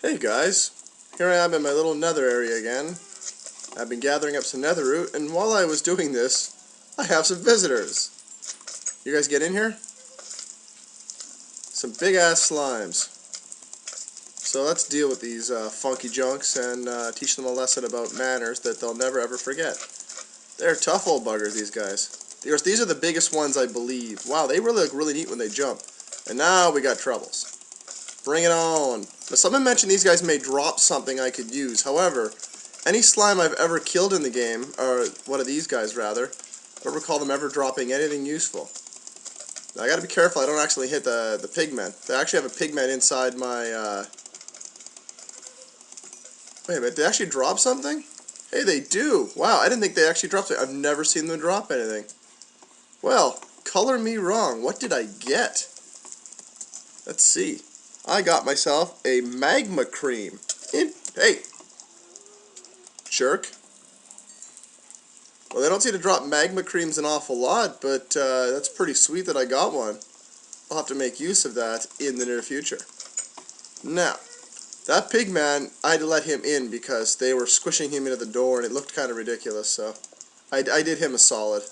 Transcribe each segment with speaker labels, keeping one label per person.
Speaker 1: Hey guys, here I am in my little nether area again. I've been gathering up some nether root, and while I was doing this, I have some visitors. You guys get in here? Some big ass slimes. So let's deal with these funky junks and teach them a lesson about manners that they'll never ever forget. They're tough old buggers, these guys. These are the biggest ones, I believe. Wow, they really look really neat when they jump. And now we got troubles. Bring it on. Now, someone mentioned these guys may drop something I could use. However, any slime I've ever killed in the game, or one of these guys rather, I don't recall them ever dropping anything useful. Now, I gotta be careful I don't actually hit the pigmen. They actually have a pigmen inside my, Wait a minute, they actually drop something? Hey, they do! Wow, I didn't think they actually dropped it. I've never seen them drop anything. Well, color me wrong. What did I get? Let's see. I got myself a magma cream. Hey! Jerk. Well, they don't seem to drop magma creams an awful lot, but that's pretty sweet that I got one. I'll have to make use of that in the near future. Now, that pigman, I had to let him in because they were squishing him into the door and it looked kind of ridiculous, so I did him a solid.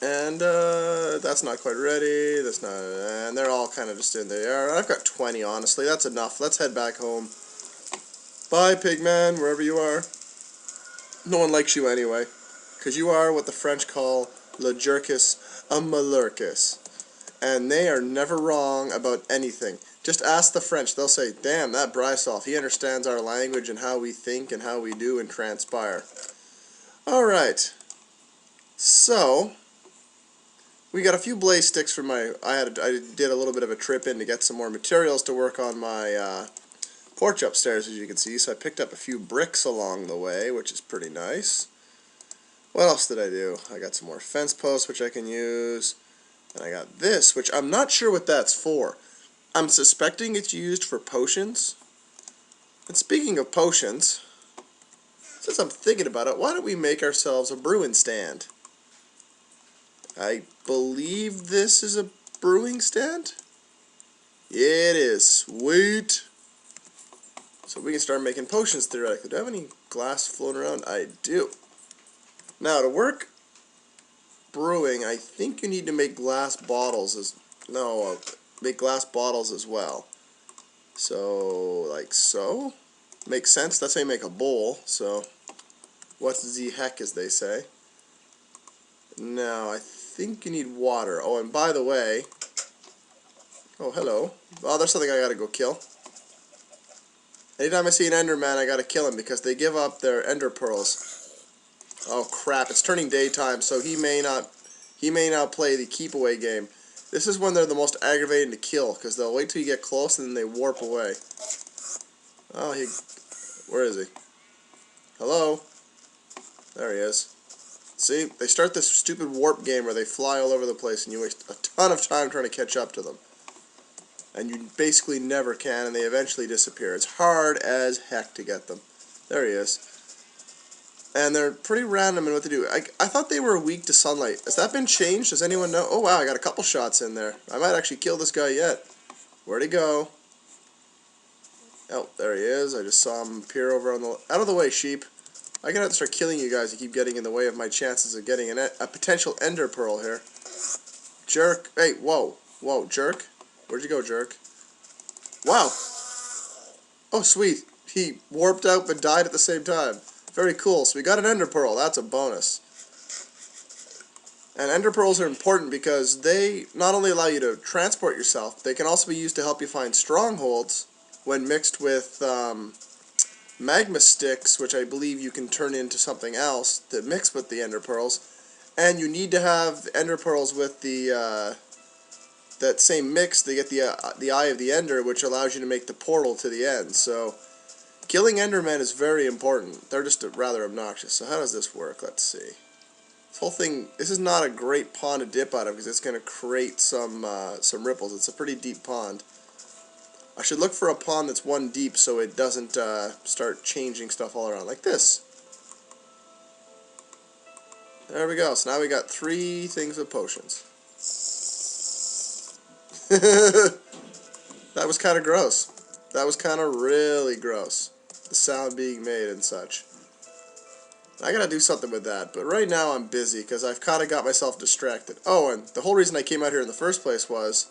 Speaker 1: And that's not quite ready, that's not, and they're all kind of just in there. I've got 20, honestly, that's enough. Let's head back home. Bye, pigman, wherever you are. No one likes you anyway, because you are what the French call le jerkus a malurkus. And they are never wrong about anything. Just ask the French, they'll say, damn, that Brysol, he understands our language and how we think and how we do and transpire. Alright, so we got a few blaze sticks from my, I did a little bit of a trip in to get some more materials to work on my porch upstairs, as you can see, so I picked up a few bricks along the way, which is pretty nice. What else did I do? I got some more fence posts, which I can use, and I got this, which I'm not sure what that's for. I'm suspecting it's used for potions. And speaking of potions, since I'm thinking about it, why don't we make ourselves a brewing stand? I believe this is a brewing stand? Yeah, it is. Sweet. So we can start making potions theoretically. Do I have any glass floating around? I do. Now, to work brewing, I think you need to make glass bottles make glass bottles as well. So, like so. Makes sense. That's how you make a bowl. So, what the heck, as they say. Now, I think you need water. Oh, and by the way, oh, hello. Oh, there's something I gotta go kill. Anytime I see an Enderman, I gotta kill him because they give up their Ender Pearls. Oh crap! It's turning daytime, so he may not play the keep away game. This is when they're the most aggravating to kill because they'll wait till you get close and then they warp away. Oh, where is he? Hello? There he is. See, they start this stupid warp game where they fly all over the place and you waste a ton of time trying to catch up to them. And you basically never can, and they eventually disappear. It's hard as heck to get them. There he is. And they're pretty random in what they do. I thought they were weak to sunlight. Has that been changed? Does anyone know? Oh wow, I got a couple shots in there. I might actually kill this guy yet. Where'd he go? Oh, there he is. I just saw him appear over on the... Out of the way, sheep. I'm gonna have to start killing you guys. You keep getting in the way of my chances of getting a potential ender pearl here. Jerk. Hey, whoa. Whoa, jerk. Where'd you go, jerk? Wow. Oh, sweet. He warped out but died at the same time. Very cool. So we got an ender pearl. That's a bonus. And ender pearls are important because they not only allow you to transport yourself, they can also be used to help you find strongholds when mixed with magma sticks, which I believe you can turn into something else that mix with the ender pearls. And you need to have ender pearls with the that same mix to get the Eye of the Ender, which allows you to make the portal to the end. So killing Endermen is very important. They're just rather obnoxious. So how does this work? Let's see. This whole thing, this is not a great pond to dip out of because it's going to create some ripples. It's a pretty deep pond. I should look for a pond that's one deep so it doesn't start changing stuff all around like this. There we go. So now we got 3 things of potions. That was kind of gross. That was kind of really gross. The sound being made and such. I gotta do something with that, but right now I'm busy because I've kind of got myself distracted. Oh, and the whole reason I came out here in the first place was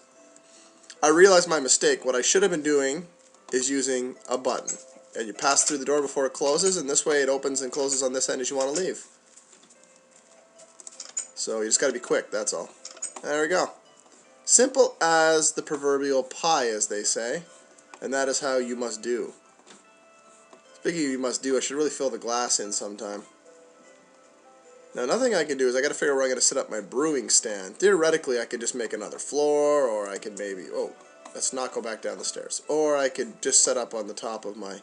Speaker 1: I realized my mistake. What I should have been doing is using a button. And you pass through the door before it closes, and this way it opens and closes on this end as you want to leave. So you just gotta be quick, that's all. There we go. Simple as the proverbial pie, as they say. And that is how you must do. Speaking of you must do, I should really fill the glass in sometime. Now, another thing I can do is I got to figure out where I'm going to set up my brewing stand. Theoretically, I could just make another floor, or I could maybe... Oh, let's not go back down the stairs. Or I could just set up on the top of my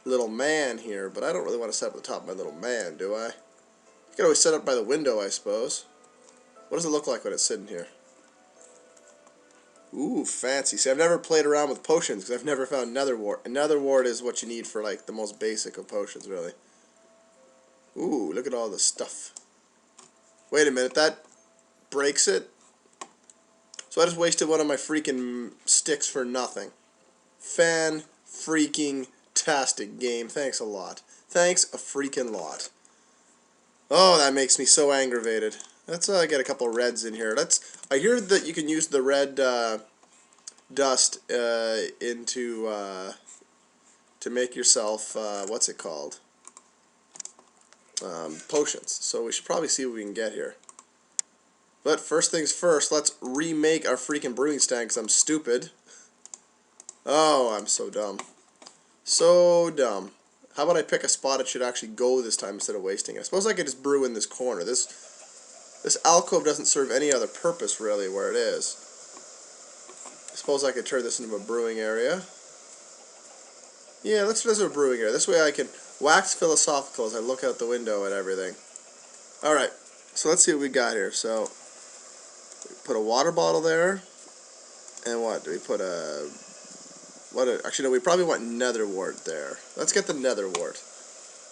Speaker 1: little man here, but I don't really want to set up on the top of my little man, do I? You can always set up by the window, I suppose. What does it look like when it's sitting here? Ooh, fancy. See, I've never played around with potions because I've never found nether wart. And nether wart is what you need for, like, the most basic of potions, really. Ooh, look at all this stuff. Wait a minute, that breaks it? So I just wasted one of my freaking sticks for nothing. Fan-freaking-tastic game. Thanks a lot. Thanks a freaking lot. Oh, that makes me so aggravated. Let's get a couple reds in here. I hear that you can use the red dust into to make yourself what's it called? Potions. So we should probably see what we can get here. But first things first, let's remake our freaking brewing stand because I'm stupid. Oh, I'm so dumb. So dumb. How about I pick a spot it should actually go this time instead of wasting it? I suppose I could just brew in this corner. This alcove doesn't serve any other purpose really where it is. I suppose I could turn this into a brewing area. Yeah, let's do this as a brewing area. This way I can wax philosophical as I look out the window at everything. Alright, so let's see what we got here. So, we put a water bottle there. And what? Do we put a... actually, no, we probably want nether wart there. Let's get the nether wart.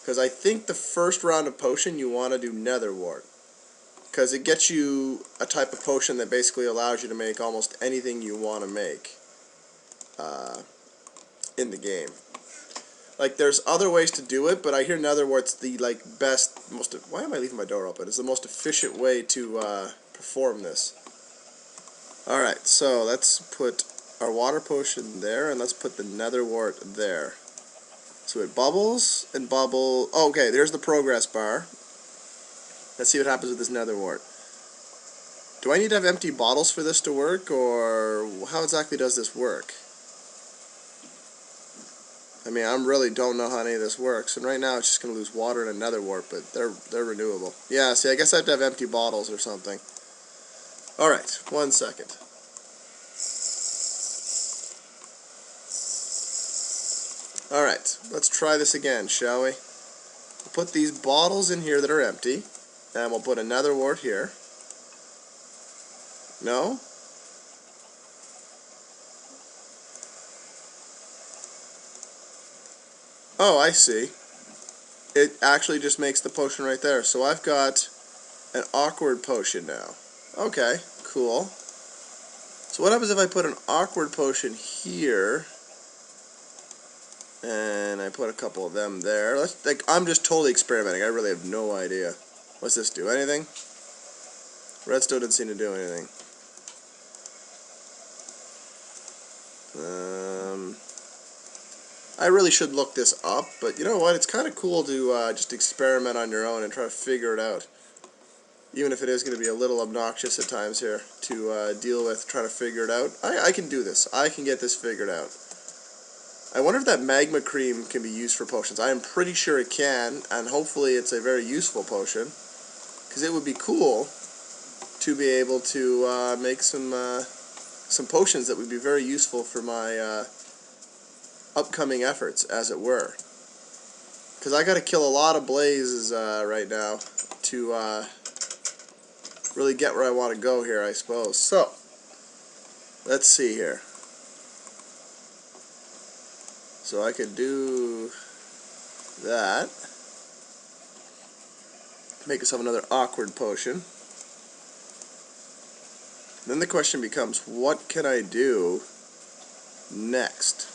Speaker 1: Because I think the first round of potion you want to do nether wart. Because it gets you a type of potion that basically allows you to make almost anything you want to make in the game. Like, there's other ways to do it, but I hear nether wart's the, like, best, most... Why am I leaving my door open? It's the most efficient way to perform this. Alright, so let's put our water potion there, and let's put the nether wart there. So it bubbles and bubble... Oh, okay, there's the progress bar. Let's see what happens with this nether wart. Do I need to have empty bottles for this to work, or how exactly does this work? I mean, I really don't know how any of this works, and right now it's just going to lose water and a nether wart, but they're renewable. Yeah, see, I guess I have to have empty bottles or something. Alright, 1 second. Alright, let's try this again, shall we? We'll put these bottles in here that are empty, and we'll put a nether wart here. No? Oh, I see. It actually just makes the potion right there. So I've got an awkward potion now. Okay, cool. So what happens if I put an awkward potion here, and I put a couple of them there? I'm just totally experimenting. I really have no idea. What's this do? Anything? Redstone didn't seem to do anything. I really should look this up, but you know what? It's kind of cool to just experiment on your own and try to figure it out. Even if it is going to be a little obnoxious at times here to deal with trying to figure it out. I can do this. I can get this figured out. I wonder if that magma cream can be used for potions. I am pretty sure it can, and hopefully it's a very useful potion. Because it would be cool to be able to make some potions that would be very useful for my upcoming efforts, as it were. Because I got to kill a lot of blazes right now to really get where I want to go here, I suppose. So, let's see here. So I could do that. Make us another awkward potion. Then the question becomes, what can I do next?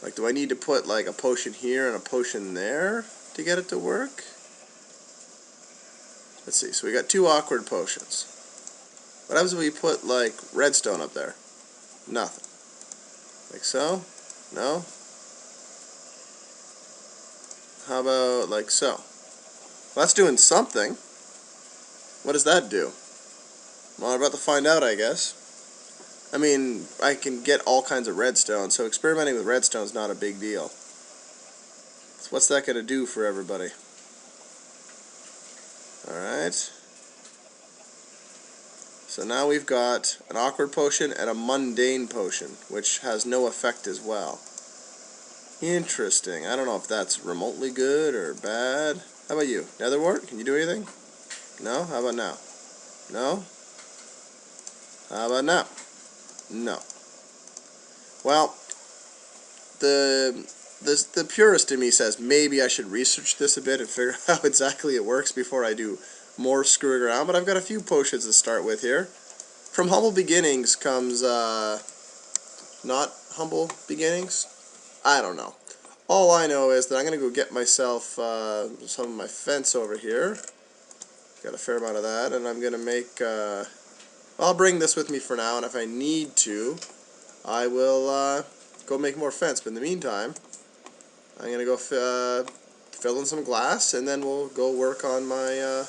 Speaker 1: Like, do I need to put like a potion here and a potion there to get it to work? Let's see, so we got 2 awkward potions. What happens if we put like redstone up there? Nothing. Like so? No? How about like so? Well, that's doing something. What does that do? Well, I'm about to find out, I guess. I mean, I can get all kinds of redstone, so experimenting with redstone is not a big deal. So what's that going to do for everybody? Alright. So now we've got an awkward potion and a mundane potion, which has no effect as well. Interesting. I don't know if that's remotely good or bad. How about you? Nether wart? Can you do anything? No? How about now? No? How about now? No. Well, the purist in me says maybe I should research this a bit and figure out how exactly it works before I do more screwing around, but I've got a few potions to start with here. From humble beginnings comes, not humble beginnings? I don't know. All I know is that I'm going to go get myself some of my fence over here. Got a fair amount of that, and I'm going to make, I'll bring this with me for now, and if I need to, I will go make more fence. But in the meantime, I'm going to go fill in some glass, and then we'll go work on my,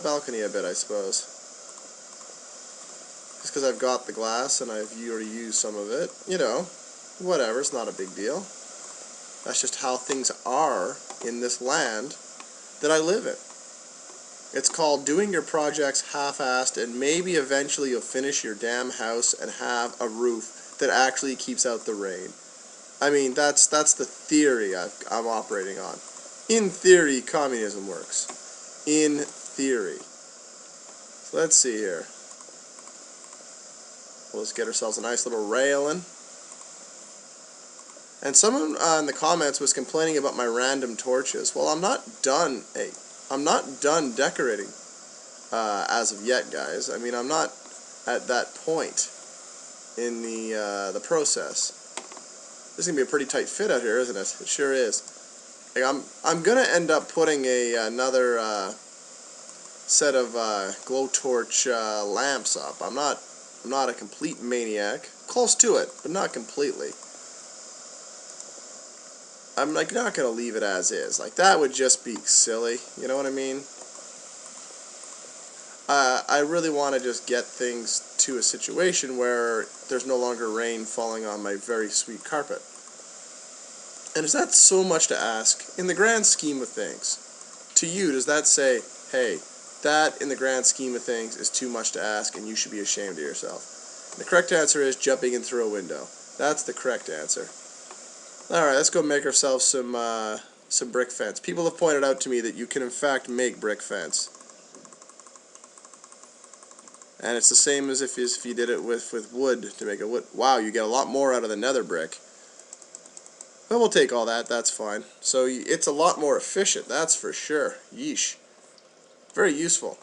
Speaker 1: balcony a bit, I suppose. Just because I've got the glass and I've already used some of it, you know, whatever, it's not a big deal. That's just how things are in this land that I live in. It's called doing your projects half-assed, and maybe eventually you'll finish your damn house and have a roof that actually keeps out the rain. I mean, that's the theory I'm operating on. In theory, communism works. In theory. So let's see here. We'll just get ourselves a nice little railing. And someone in the comments was complaining about my random torches. Well, I'm not done. Hey, I'm not done decorating as of yet, guys. I mean, I'm not at that point in the process. This is gonna be a pretty tight fit out here, isn't it? It sure is. Like, I'm gonna end up putting another set of glowtorch lamps up. I'm not a complete maniac. Close to it, but not completely. I'm like not gonna leave it as is. Like, that would just be silly. You know what I mean? I really want to just get things to a situation where there's no longer rain falling on my very sweet carpet. And is that so much to ask? In the grand scheme of things, to you, does that say, hey, that in the grand scheme of things is too much to ask and you should be ashamed of yourself? And the correct answer is jumping in through a window. That's the correct answer. Alright, let's go make ourselves some brick fence. People have pointed out to me that you can in fact make brick fence. And it's the same as if you did it with wood to make a wood. Wow, you get a lot more out of the nether brick. But we'll take all that, that's fine. So it's a lot more efficient, that's for sure. Yeesh. Very useful.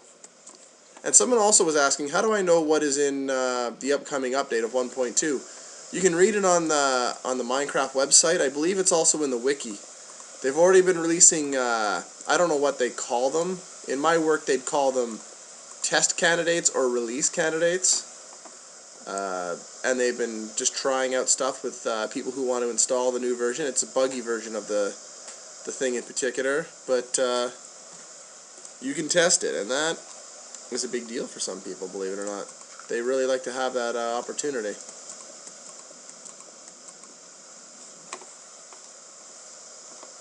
Speaker 1: And someone also was asking, how do I know what is in the upcoming update of 1.2? You can read it on the Minecraft website. I believe it's also in the wiki. They've already been releasing, I don't know what they call them. In my work, they'd call them test candidates or release candidates. And they've been just trying out stuff with people who want to install the new version. It's a buggy version of the thing in particular, but you can test it, and that is a big deal for some people, believe it or not. They really like to have that opportunity.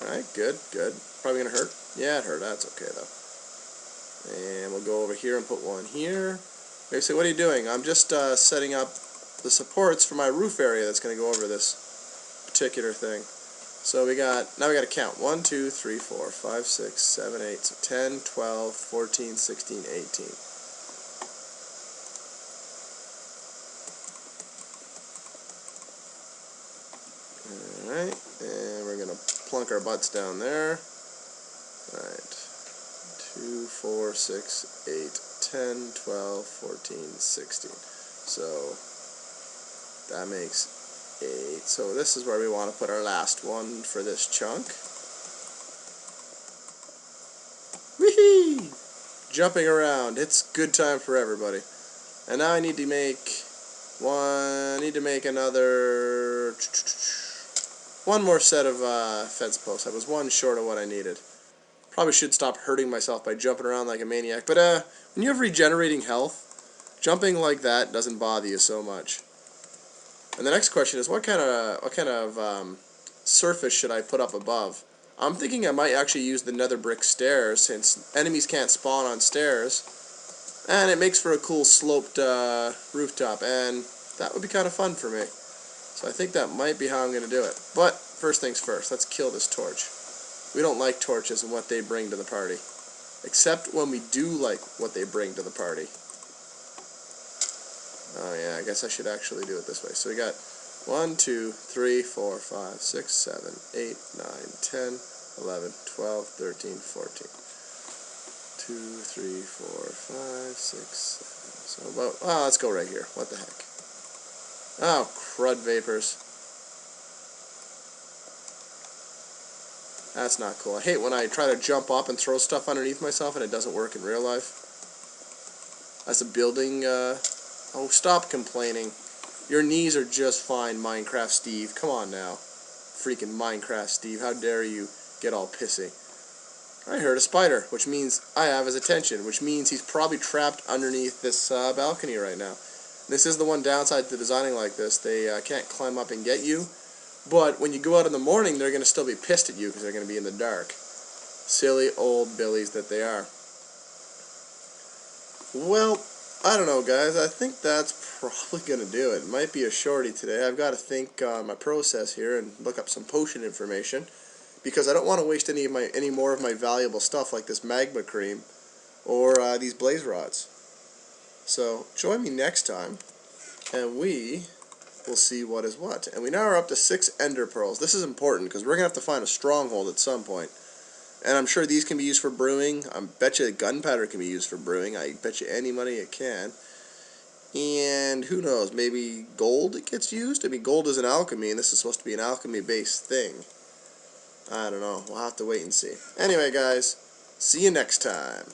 Speaker 1: Alright, good, good. Probably gonna hurt? Yeah, it hurt. That's okay, though. And we'll go over here and put one here. They say, what are you doing? I'm just setting up the supports for my roof area that's going to go over this particular thing. So now we got to count. 1, 2, 3, 4, 5, 6, 7, 8, so 10, 12, 14, 16, 18. Alright, and we're going to plunk our butts down there. Alright, 2, 4, 6, 8, 10, 12, 14, 16. So that makes 8. So this is where we want to put our last one for this chunk. Whee! Jumping around. It's good time for everybody. And now I need to make another one more set of fence posts. I was one short of what I needed. Probably should stop hurting myself by jumping around like a maniac. But when you have regenerating health, jumping like that doesn't bother you so much. And the next question is, what kind of surface should I put up above? I'm thinking I might actually use the nether brick stairs, since enemies can't spawn on stairs, and it makes for a cool sloped rooftop, and that would be kind of fun for me. So I think that might be how I'm going to do it. But first things first, let's kill this torch. We don't like torches and what they bring to the party, except when we do like what they bring to the party. Oh yeah, I guess I should actually do it this way. So we got 1, 2, 3, 4, 5, 6, 7, 8, 9, 10, 11, 12, 13, 14. 2, 3, 4, 5, 6, 7. So about, let's go right here. What the heck? Oh, crud vapors. That's not cool. I hate when I try to jump up and throw stuff underneath myself and it doesn't work in real life. As a building, oh, stop complaining. Your knees are just fine, Minecraft Steve. Come on now. Freaking Minecraft Steve. How dare you get all pissy. I heard a spider, which means I have his attention, which means he's probably trapped underneath this balcony right now. This is the one downside to designing like this. They can't climb up and get you, but when you go out in the morning, they're going to still be pissed at you because they're going to be in the dark. Silly old billies that they are. Well, I don't know, guys. I think that's probably going to do it. It might be a shorty today. I've got to think on my process here and look up some potion information, because I don't want to waste any more of my valuable stuff like this magma cream or these blaze rods. So join me next time, and we will see what is what. And we now are up to 6 ender pearls. This is important because we're going to have to find a stronghold at some point. And I'm sure these can be used for brewing. I bet you gunpowder can be used for brewing. I bet you any money it can. And who knows, maybe gold gets used? I mean, gold is an alchemy, and this is supposed to be an alchemy-based thing. I don't know. We'll have to wait and see. Anyway, guys, see you next time.